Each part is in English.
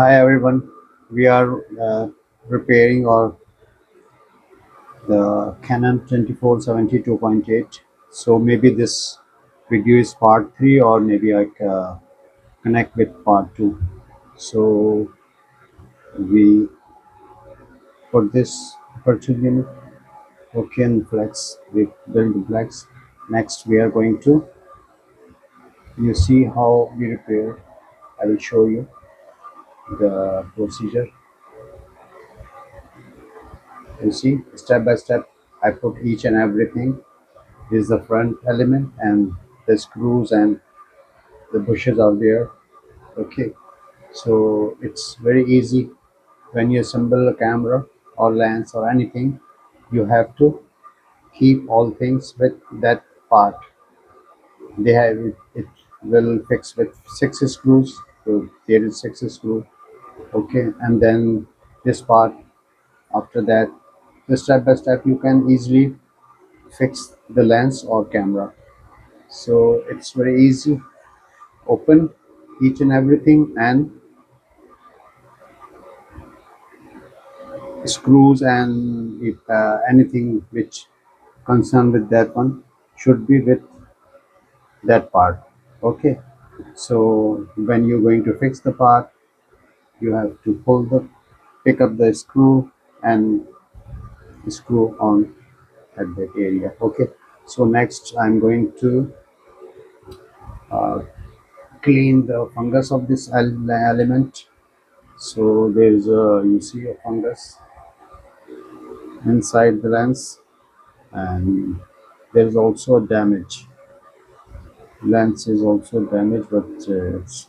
Hi everyone, we are repairing our the Canon 2470 2.8. So maybe this video is part 3 or maybe I connect with part 2. So we put this virtual unit, okay, and flex, we build the flex. Next we are going to, you see how we repair. I will show you the procedure. You see step by step I put each and everything. This is the front element and the screws and the bushes are there. Okay, so it's very easy. When you assemble a camera or lens or anything, you have to keep all things with that part. They have it will fix with 6 screws. So there is 6 screw. Okay, and then this part. After that, the step by step you can easily fix the lens or camera. So it's very easy. Open each and everything and screws, and if anything which concern with that one should be with that part. Okay, so when you're going to fix the part, you have to pick up the screw and screw on at that area. Okay, so next I'm going to uh, clean the fungus of this element. So there's a, you see a fungus inside the lens, and there's also a damage. Lens is also damaged, but it's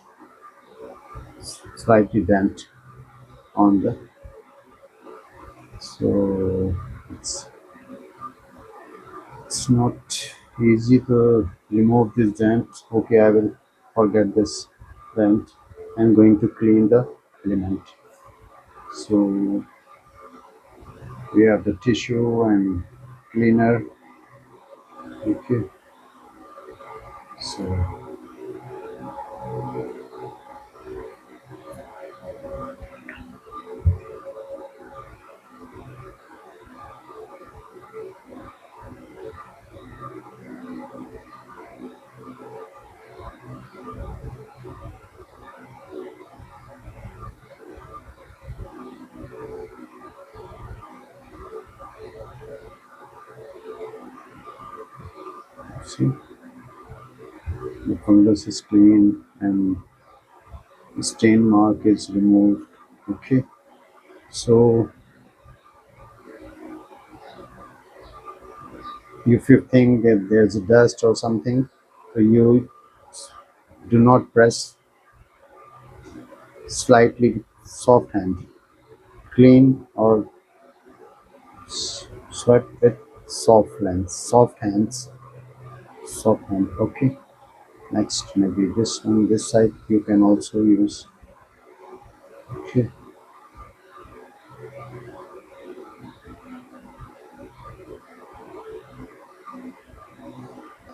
slightly dent on the, so it's not easy to remove this dent. Okay, I will forget this dent. I'm going to clean the element. So we have the tissue and cleaner. Okay, so see, the fungus is clean and the stain mark is removed. Okay, so if you think that there's a dust or something, so you do not press, slightly soft hand, clean or swept with soft hands, soft hand. Okay, next maybe this one, this side you can also use. Okay,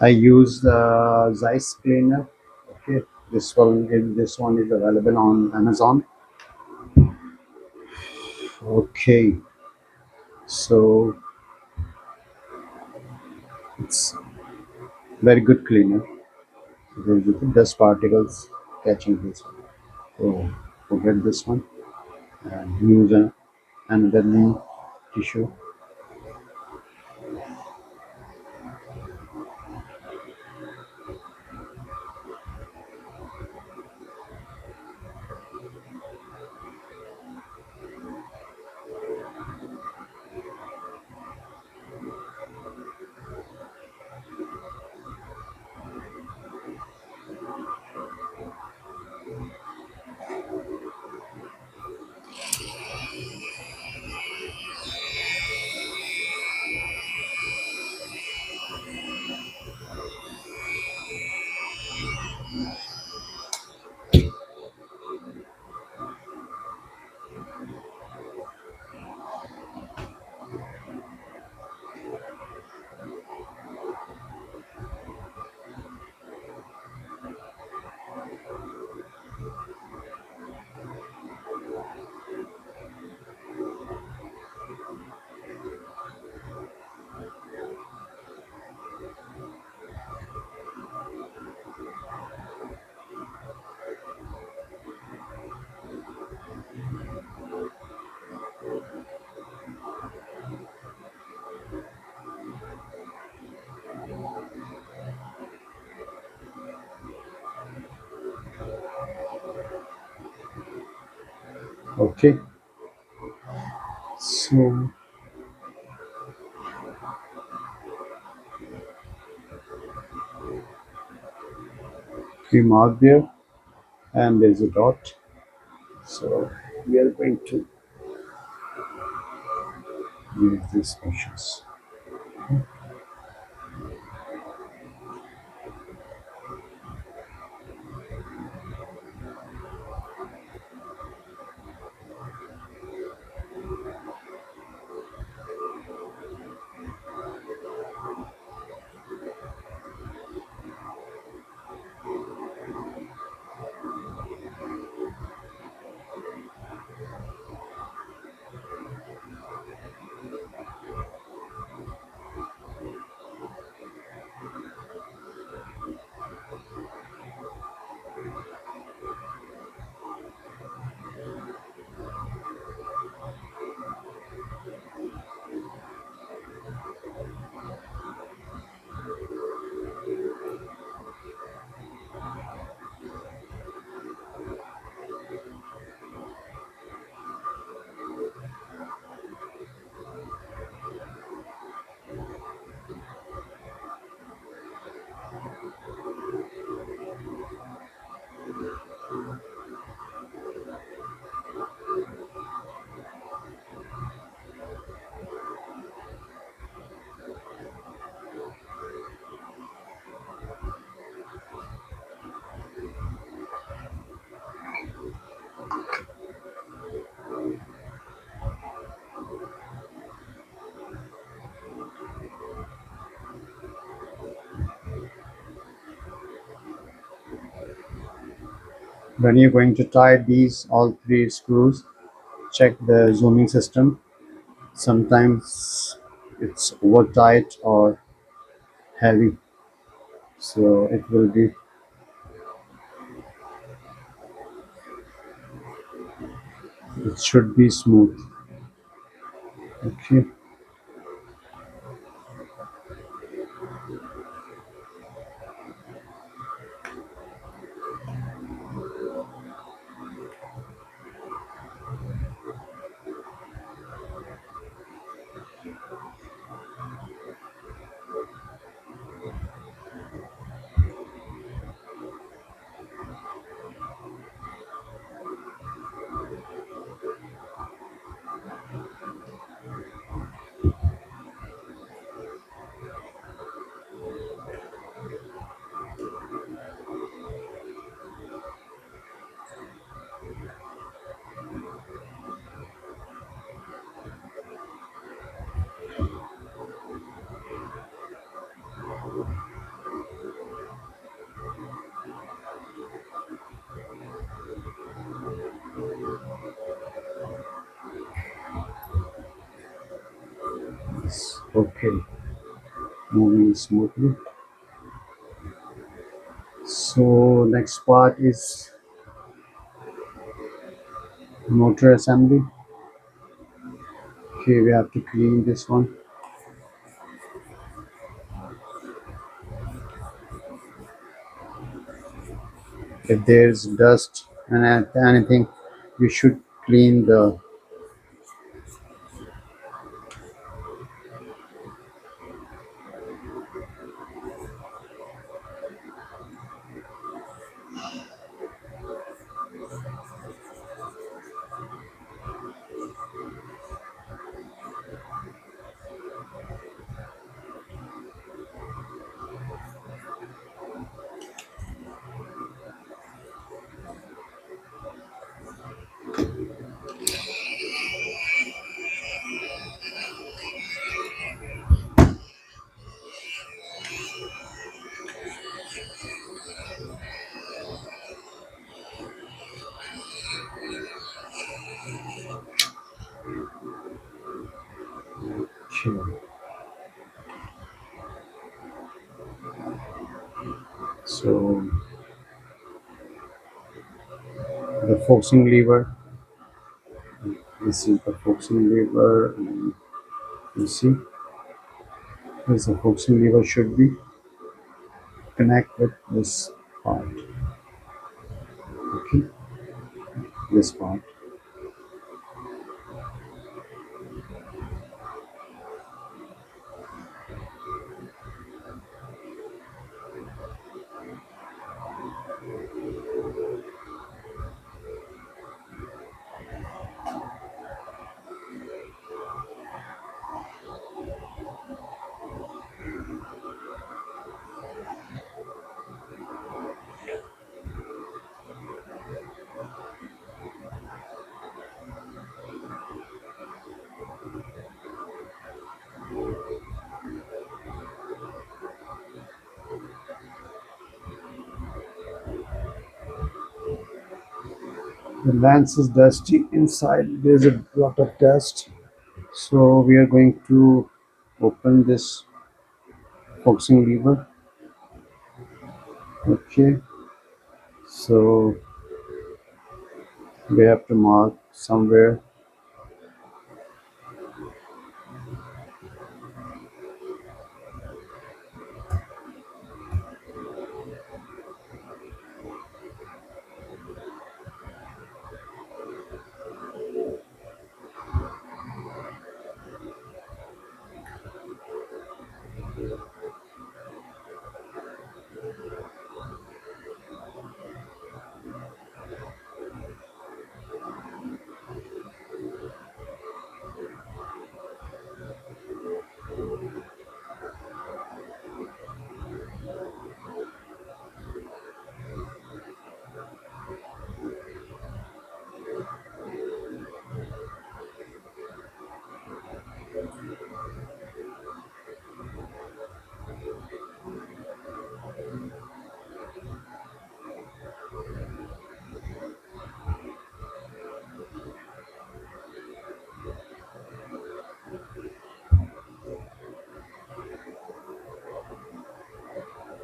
I use the Zeiss cleaner. Okay, this one is available on Amazon. Okay, so it's very good cleaner. There's the dust particles catching this one. So forget this one and use another new tissue. Okay, so we mark there and there's a dot. So we are going to use these functions. When you're going to tie these all three screws, check the zooming system. Sometimes it's over tight or heavy, so it should be smooth. Okay, it's okay, moving smoothly. So next part is motor assembly. Okay, we have to clean this one. If there's dust and anything, you should clean the. Sure. So the focusing lever. This is the focusing lever. And you see, this the focusing lever should be connect with this part. Okay, this part. The lens is dusty inside. There's a lot of dust. So we are going to open this focusing lever. Okay. So we have to mark somewhere.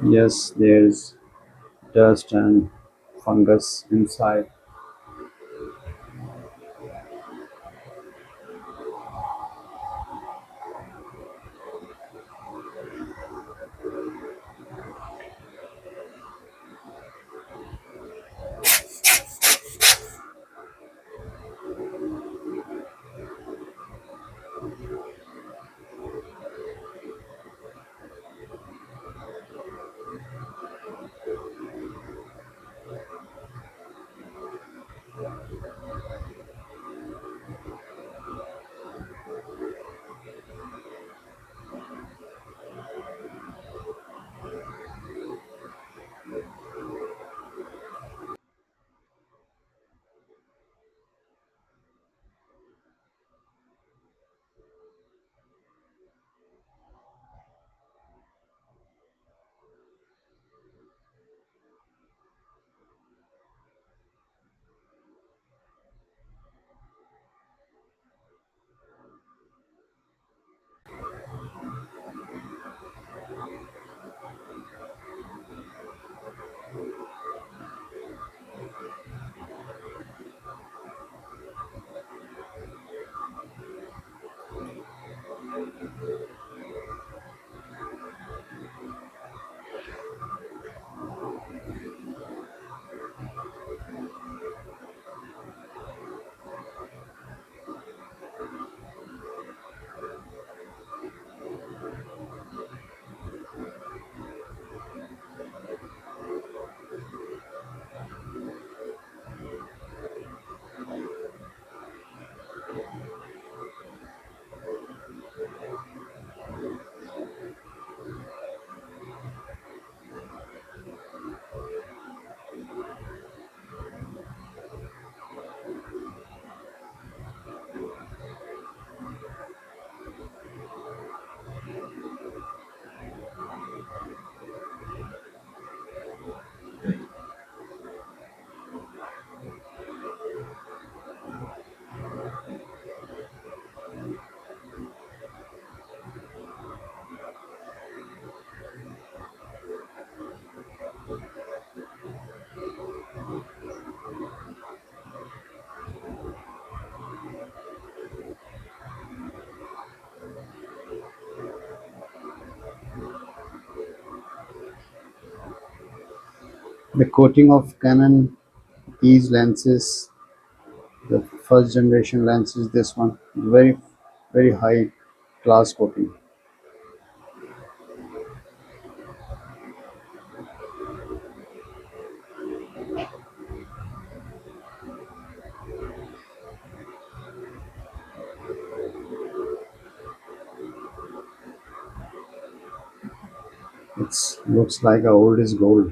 Yes, there's dust and fungus inside. The coating of Canon, these lenses, the first generation lens is this one. Very high class coating. It looks like a old is gold.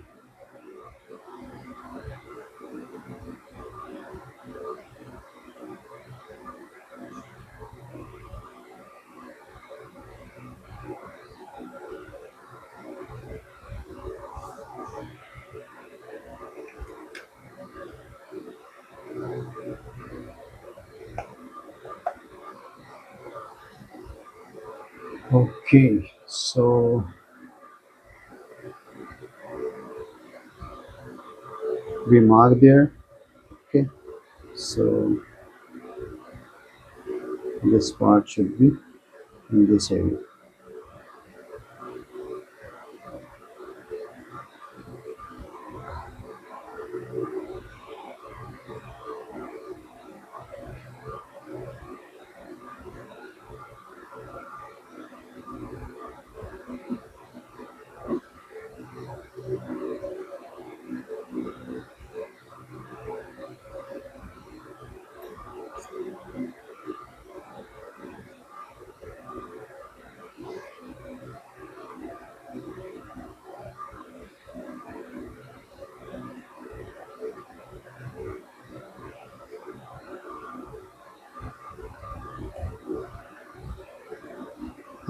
Okay, so we mark there. Okay, so this part should be in this area.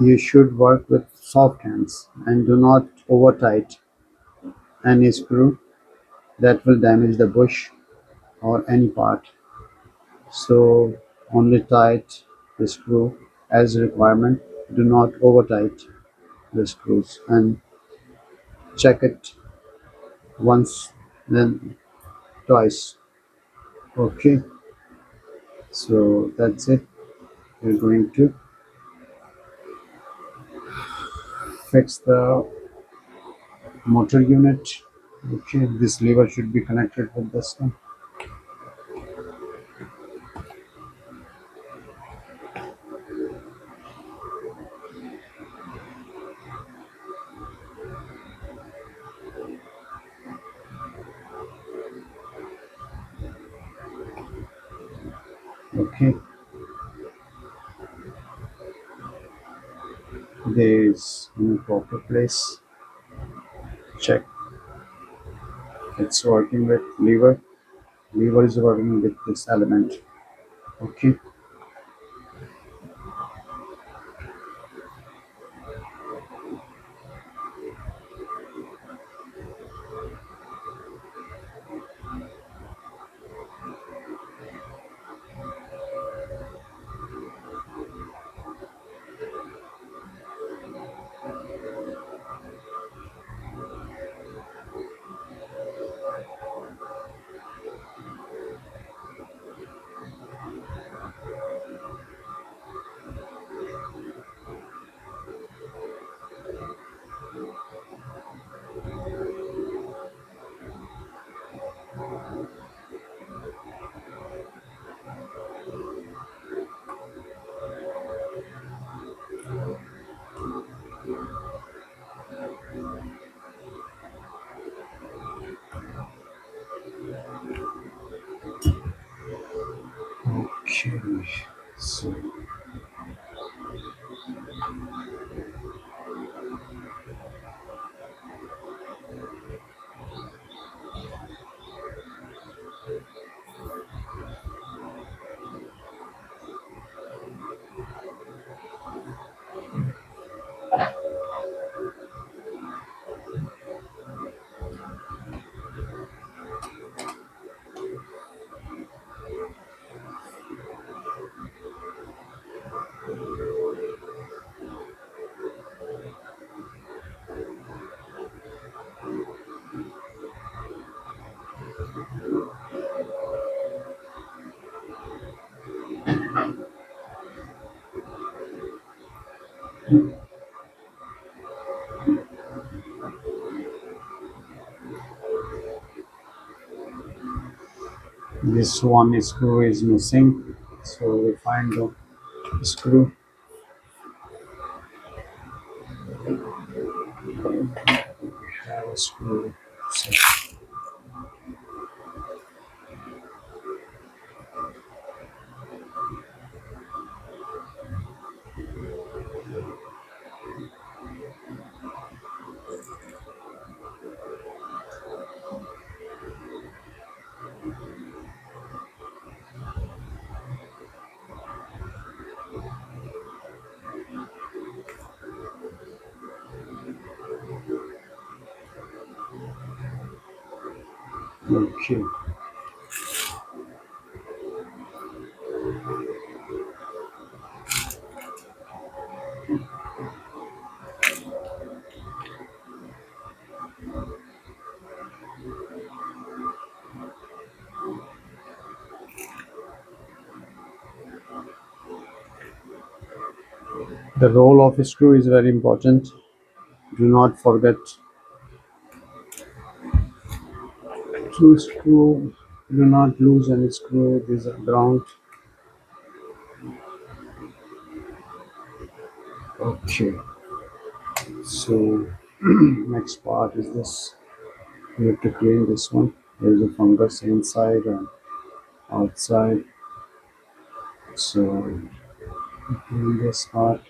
You should work with soft hands and do not over tight any screw that will damage the bush or any part. So only tight the screw as requirement. Do not over tight the screws and check it once then twice. Okay, so that's it. We're going to fix the motor unit. Okay, this lever should be connected with this one. Okay, there is in a proper place. Check it's working with lever. Lever is working with this element. Okay, okay. So this one screw is missing. So we find the screw. Have a screw. So, okay. The roll of a screw is very important. Do not forget to screw. Do not lose any screw. These are ground. Okay. So next part is this. We have to clean this one. There is a fungus inside and outside. So clean this part.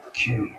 Okay.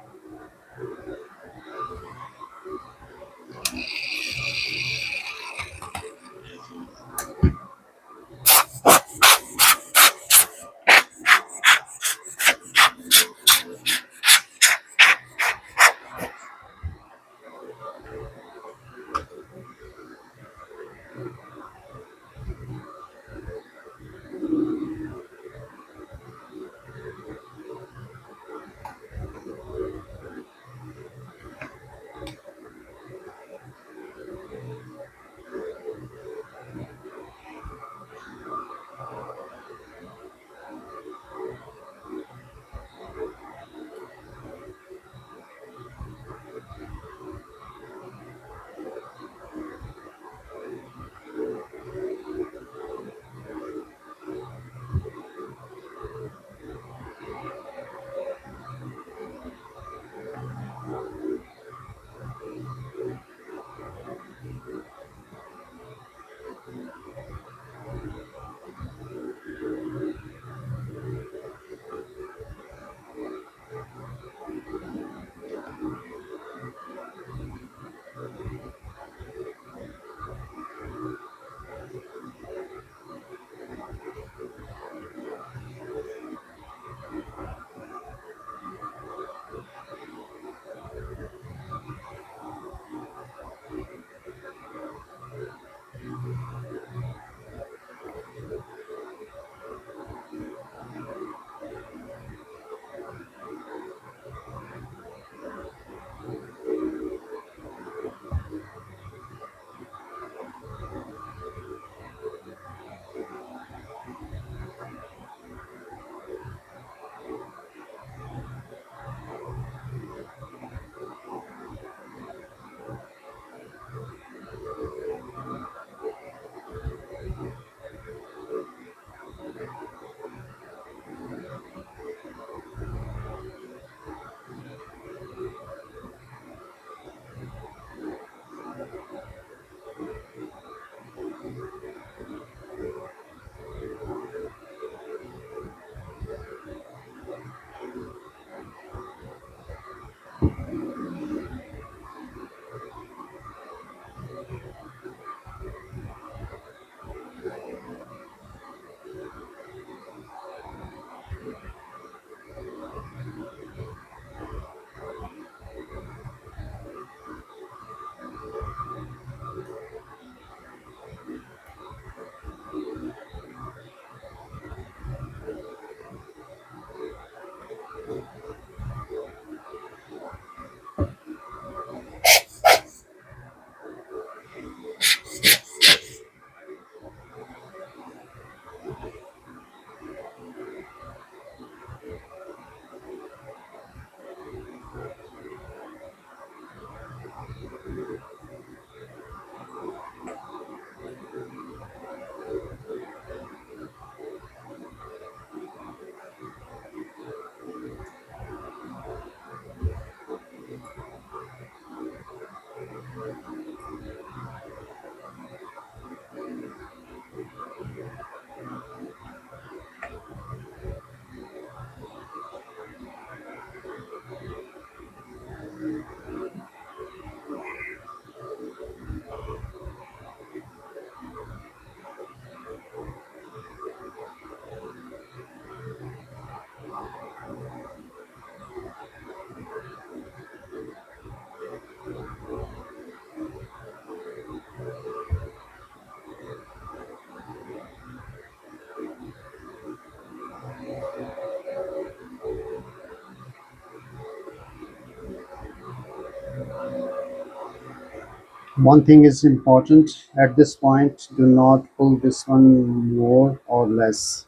One thing is important at this point, do not pull this one more or less.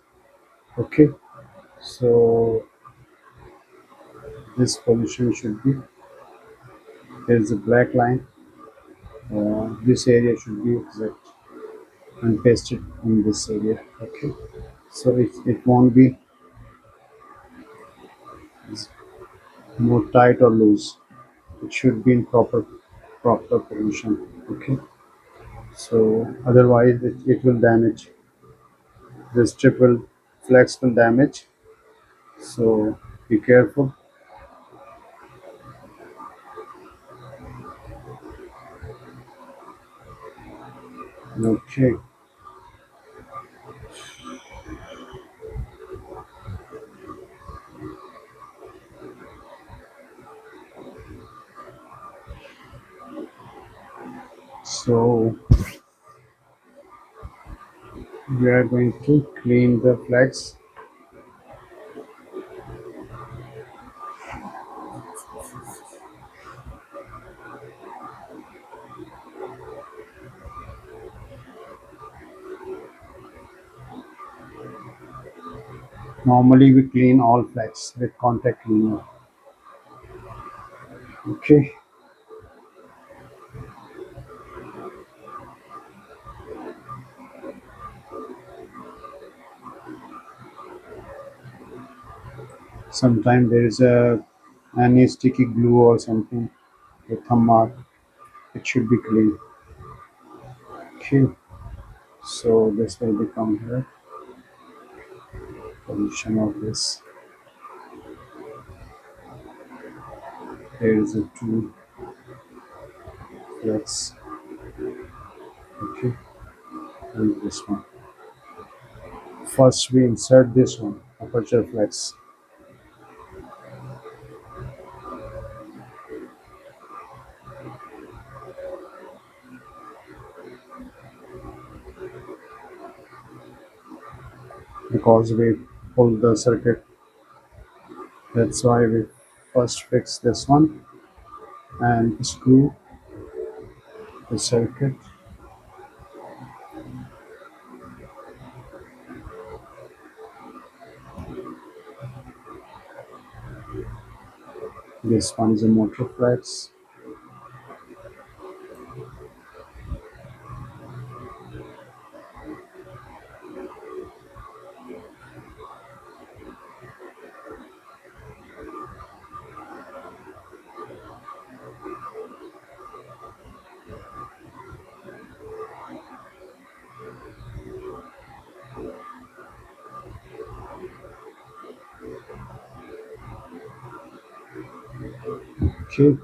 Okay, so this position should be, there's a black line, this area should be exact and pasted in this area. Okay, so it won't be more tight or loose, it should be in proper position. Okay, so otherwise it will damage, the strip will, flex will damage, so be careful. Okay, so we are going to clean the flags. Normally we clean all flags with contact cleaner. Okay, sometimes there is a any sticky glue or something, a thumb mark, it should be clean. Okay, So this will become here. Position of this. Here is a two flex. Okay, and this one. First we insert this one, aperture flex, because we pull the circuit. That's why we first fix this one and screw the circuit. This one is a motor flex. Okay,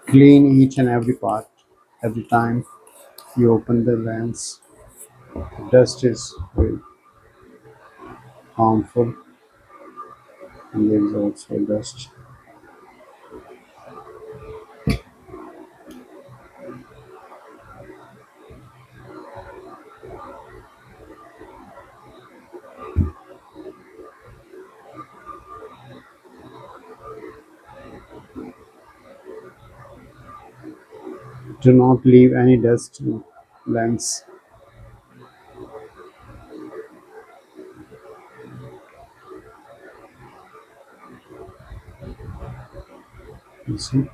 clean each and every part. Every time you open the lens, dust is very harmful, and there is also dust. Do not leave any dust in lens. You see,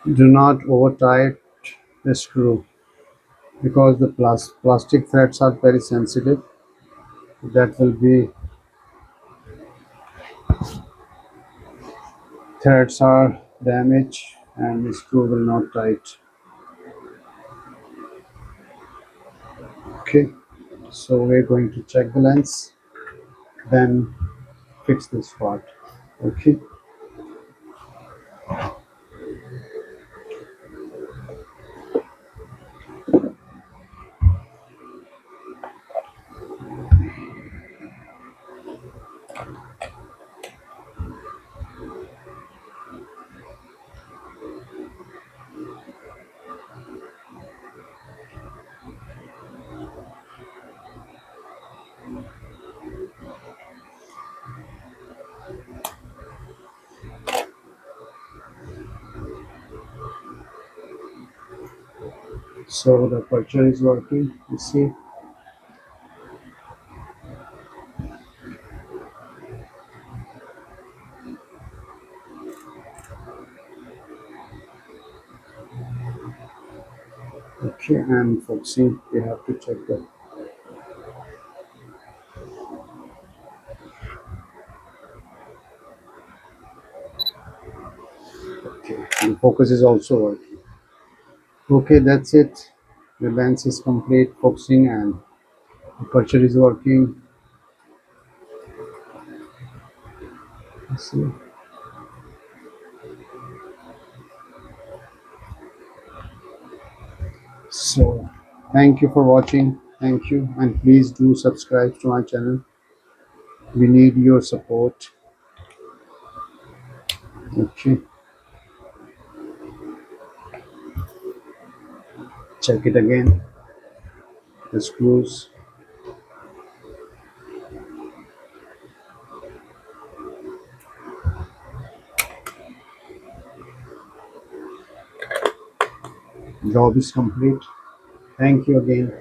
Do not over tight the screw because the plastic threads are very sensitive. That will be threads are damaged and the screw will not tight. Okay, so we're going to check the lens, then fix this part. Okay, so the aperture is working. You see, okay, and focusing. We have to check the okay. The focus is also working. Okay, that's it. The lens is complete, focusing and aperture is working. You see. So, thank you for watching. Thank you, and please do subscribe to my channel. We need your support. Okay, check it again. The screws. Job is complete. Thank you again.